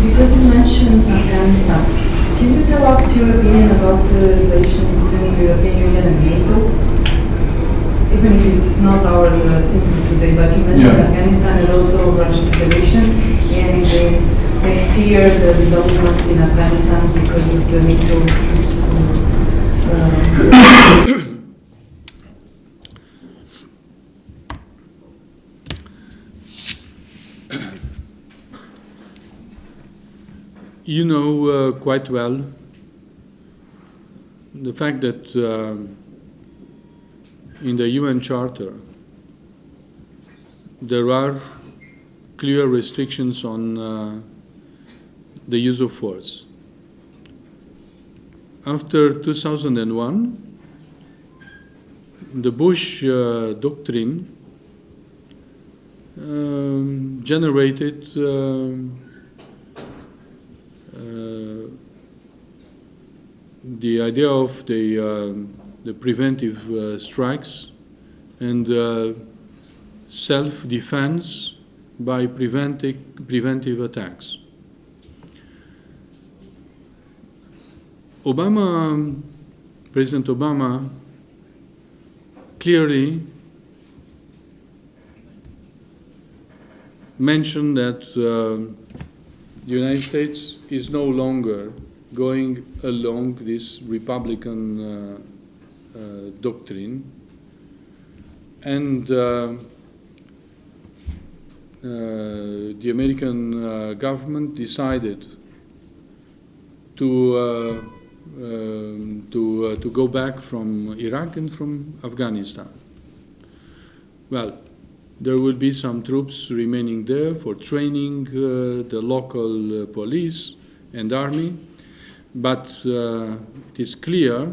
Because you mentioned Afghanistan, can you tell us your opinion about the relation between the European Union and NATO? Even if it's not our thing today, but you mentioned Afghanistan and also Russian Federation, and next year the developments in Afghanistan because of the NATO troops. You know quite well the fact that in the UN Charter there are clear restrictions on the use of force. After 2001, the Bush doctrine generated the idea of the preventive strikes and self-defense by preventive attacks. President Obama clearly mentioned that the United States is no longer going along this Republican doctrine, and the American government decided to go back from Iraq and from Afghanistan. Well, there will be some troops remaining there for training the local police and army, but it is clear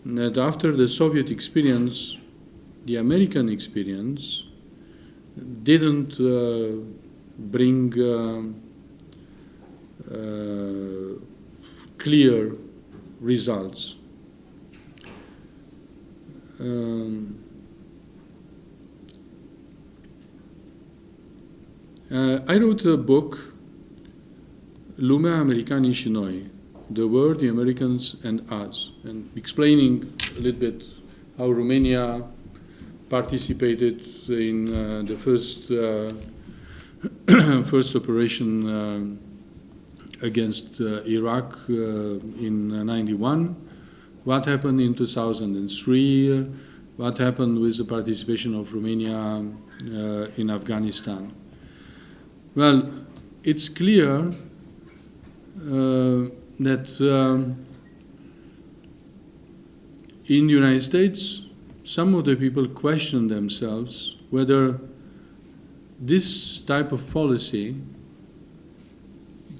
that after the Soviet experience, the American experience didn't bring clear results. I wrote a book, Lumea, Americanii și Noi, The World, the Americans and Us, and explaining a little bit how Romania participated in the first operation against Iraq in '91, what happened in 2003, what happened with the participation of Romania in Afghanistan. Well, it's clear that in the United States, some of the people question themselves whether this type of policy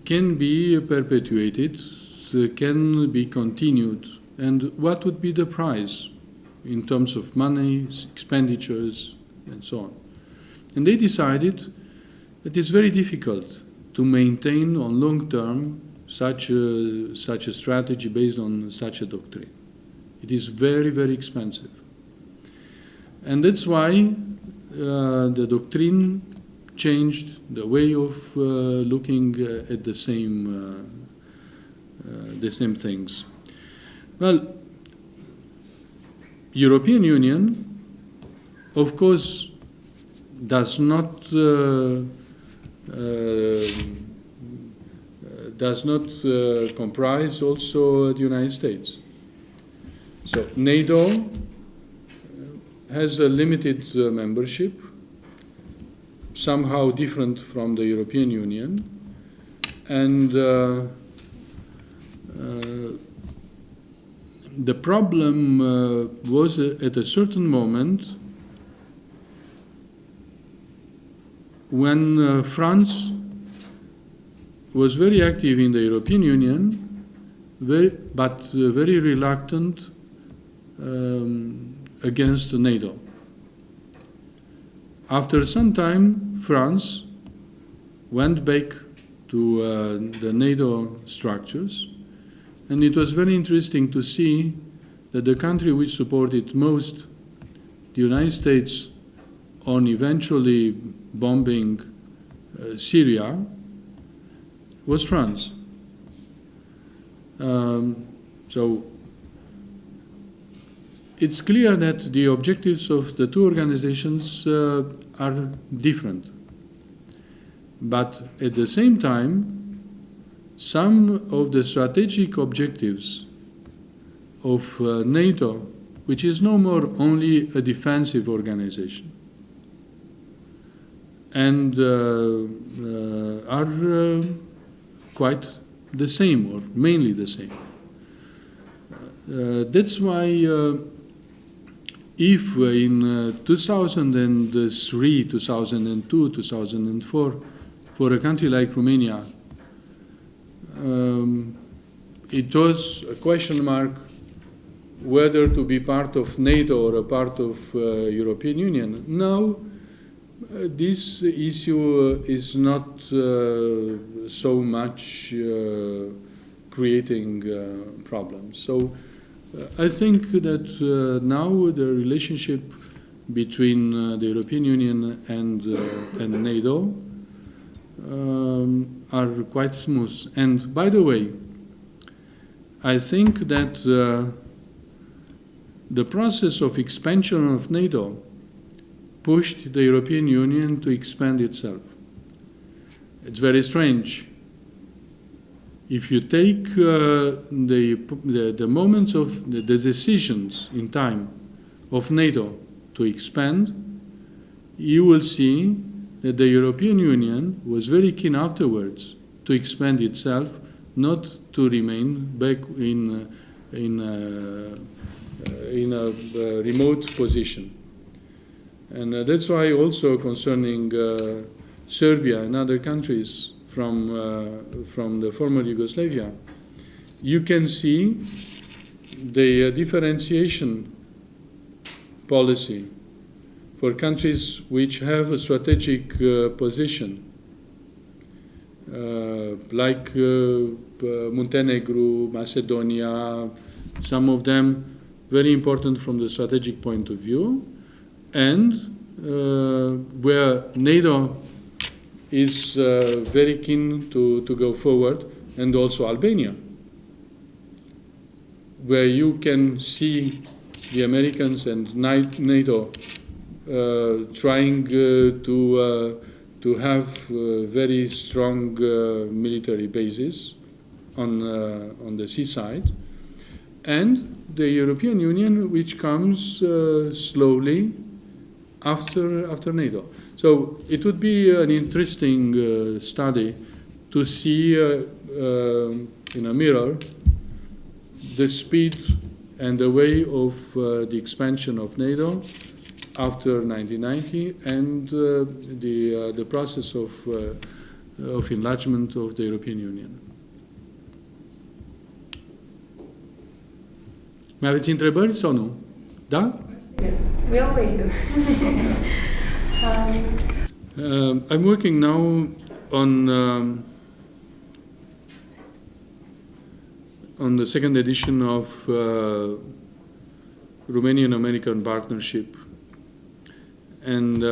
can be perpetuated, can be continued, and what would be the price in terms of money, expenditures, and so on. And they decided that it's very difficult to maintain on long term such a strategy based on such a doctrine. It is very, very expensive. And that's why the doctrine changed the way of looking at the same things. Well, European Union, of course, does not comprise also the United States. So NATO has a limited membership, somehow different from the European Union, and the problem was at a certain moment when France was very active in the European Union, but very reluctant against NATO. After some time, France went back to the NATO structures, and it was very interesting to see that the country which supported most the United States on eventually bombing Syria was France. So it's clear that the objectives of the two organizations are different. But at the same time, some of the strategic objectives of NATO, which is no more only a defensive organization, and are quite the same, or mainly the same. That's why if in 2003, 2002, 2004, for a country like Romania, it was a question mark whether to be part of NATO or a part of European Union. Now, this issue is not so much creating problems. So I think that now the relationship between the European Union and NATO are quite smooth. And by the way, I think that the process of expansion of NATO pushed the European Union to expand itself. It's very strange. If you take the moments of the decisions in time of NATO to expand, you will see that the European Union was very keen afterwards to expand itself, not to remain back in a remote position. And that's why also concerning Serbia and other countries from the former Yugoslavia, you can see the differentiation policy for countries which have a strategic position, like Montenegro, Macedonia, some of them very important from the strategic point of view, and where NATO is very keen to go forward, and also Albania, where you can see the Americans and NATO trying to have very strong military bases on the seaside, and the European Union, which comes slowly after NATO. So it would be an interesting study to see in a mirror the speed and the way of the expansion of NATO after 1990 and the process of enlargement of the European Union. Mai aveți întrebări sau nu? Da? We always do. I'm working now on the second edition of Romanian-American Partnership, and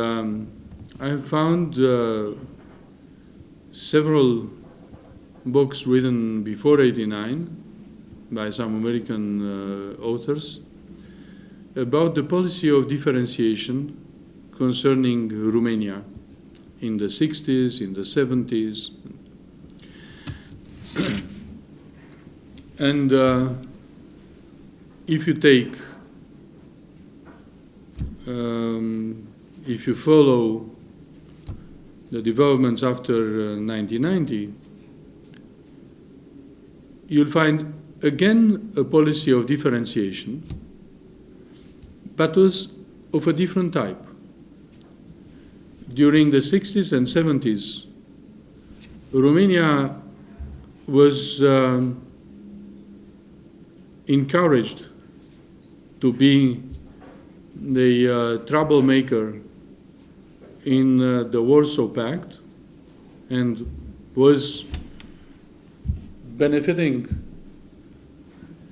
I have found several books written before '89 by some American authors about the policy of differentiation concerning Romania in the 60s, in the 70s. And if you take, if you follow the developments after 1990, you'll find again a policy of differentiation, but was of a different type. During the 60s and 70s, Romania was encouraged to be the troublemaker in the Warsaw Pact and was benefiting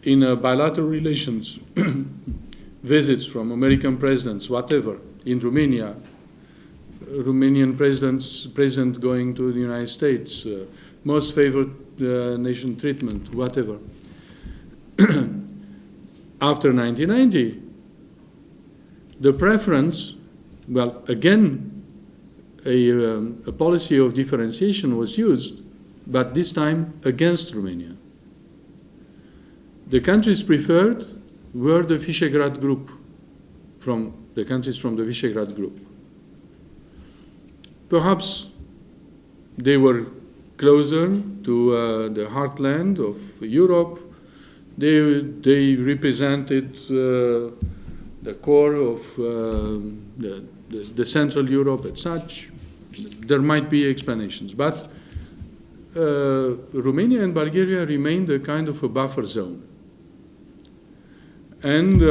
in bilateral relations, visits from American presidents, whatever, in Romania, Romanian president going to the United States, most favored nation treatment, whatever. After 1990, the preference, well, again, a policy of differentiation was used, but this time against Romania. The countries preferred were the Visegrad group, from the countries from the Visegrad group. Perhaps they were closer to the heartland of Europe. They represented the core of the Central Europe as such. There might be explanations, but Romania and Bulgaria remained a kind of a buffer zone. And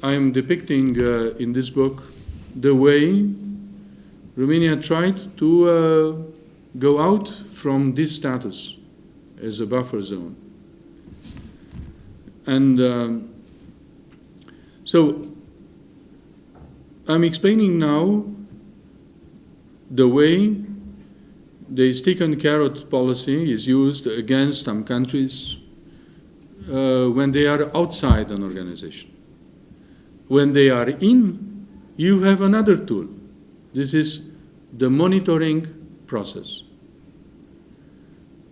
I am depicting in this book the way Romania tried to go out from this status as a buffer zone. And so I'm explaining now the way the stick and carrot policy is used against some countries when they are outside an organization. When they are in, you have another tool. This is the monitoring process,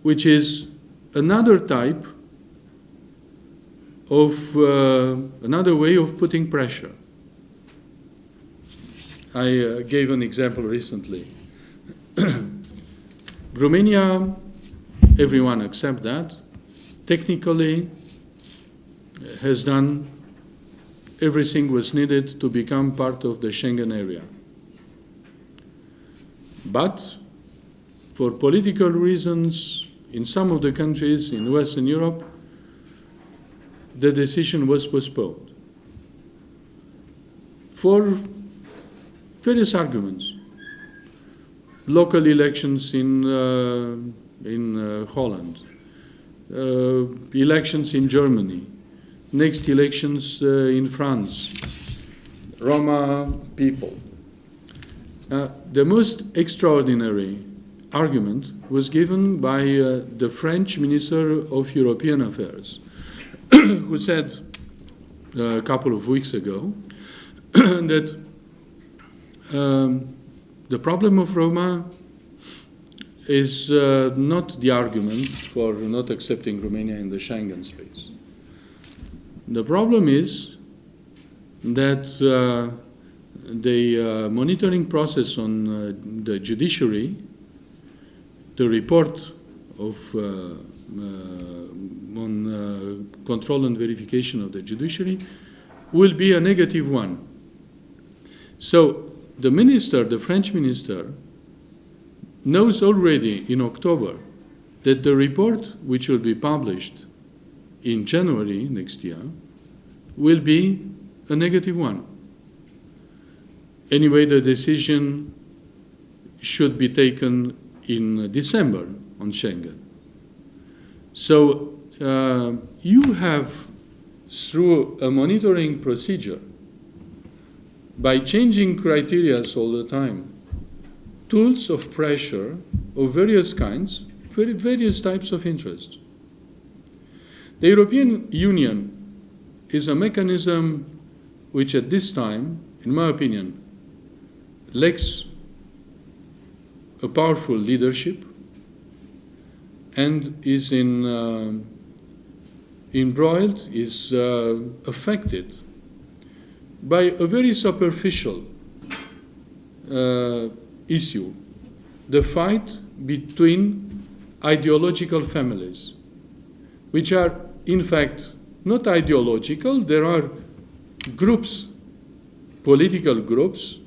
which is another type of, another way of putting pressure. I gave an example recently. Romania, everyone accepts that, technically has done everything was needed to become part of the Schengen area. But for political reasons, in some of the countries in Western Europe, the decision was postponed for various arguments. Local elections in Holland, elections in Germany, next elections in France, Roma people. The most extraordinary argument was given by the French Minister of European Affairs, who said a couple of weeks ago that the problem of Roma is not the argument for not accepting Romania in the Schengen space. The problem is that the monitoring process on the judiciary, the report of on control and verification of the judiciary, will be a negative one. So the minister, the French minister, knows already in October that the report, which will be published in January next year, will be a negative one. Anyway, the decision should be taken in December on Schengen. So you have, through a monitoring procedure, by changing criteria all the time, tools of pressure of various kinds, various types of interest. The European Union is a mechanism which at this time, in my opinion, lacks a powerful leadership and is embroiled, is affected by a very superficial issue, the fight between ideological families, which are in fact not ideological. There are groups, political groups,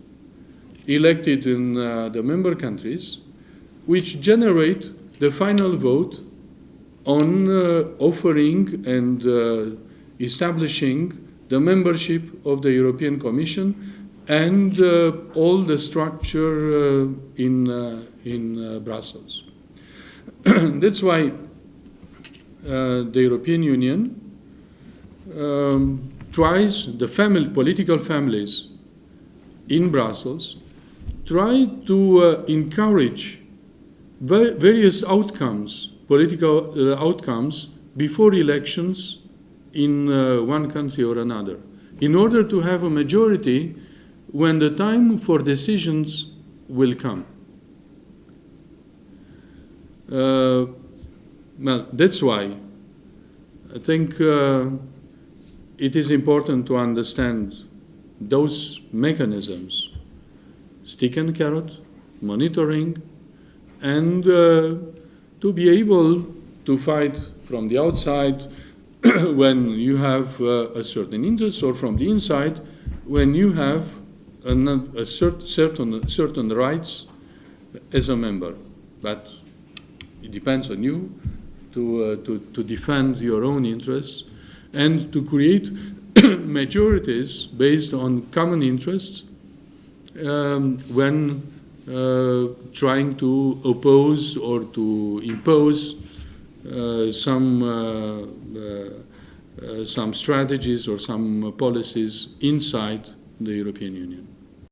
elected in the member countries, which generate the final vote on offering and establishing the membership of the European Commission and all the structure in Brussels. That's why the European Union tries, the political families in Brussels, try to encourage various outcomes, political outcomes, before elections in one country or another, in order to have a majority when the time for decisions will come. Well, that's why I think it is important to understand those mechanisms, stick and carrot, monitoring, and to be able to fight from the outside when you have a certain interest, or from the inside when you have certain rights as a member. But it depends on you to defend your own interests and to create majorities based on common interests when trying to oppose or to impose some strategies or some policies inside the European Union.